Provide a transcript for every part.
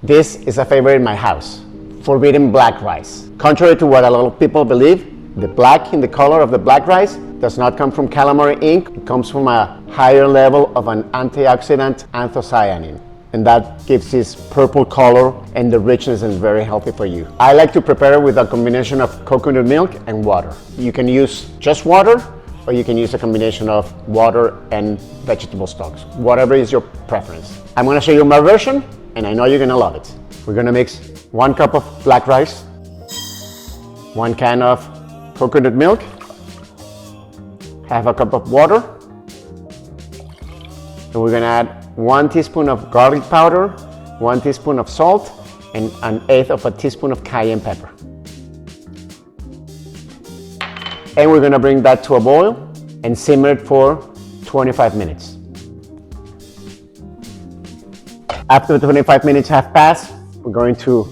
This is a favorite in my house, forbidden black rice. Contrary to what a lot of people believe, the black in the color of the black rice does not come from calamari ink. It comes from a higher level of an antioxidant, anthocyanin. And that gives this purple color, and the richness is very healthy for you. I like to prepare it with a combination of coconut milk and water. You can use just water, or you can use a combination of water and vegetable stocks, whatever is your preference. I'm gonna show you my version, and I know you're gonna love it. We're gonna mix 1 cup of black rice, 1 can of coconut milk, half a cup of water, and we're gonna add 1 teaspoon of garlic powder, 1 teaspoon of salt, and 1/8 of a teaspoon of cayenne pepper. And we're gonna bring that to a boil and simmer it for 25 minutes. After the 25 minutes have passed, we're going to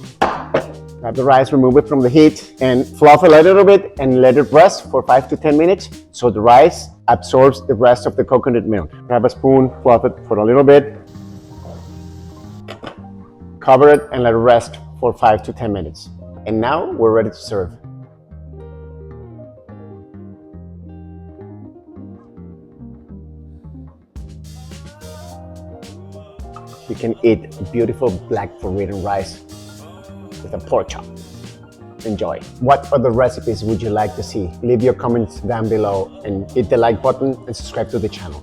grab the rice, remove it from the heat, and fluff it a little bit and let it rest for 5 to 10 minutes so the rice absorbs the rest of the coconut milk. Grab a spoon, fluff it for a little bit, cover it, and let it rest for 5 to 10 minutes. And now we're ready to serve. You can eat beautiful black forbidden rice with a pork chop. Enjoy. What other recipes would you like to see? Leave your comments down below and hit the like button and subscribe to the channel.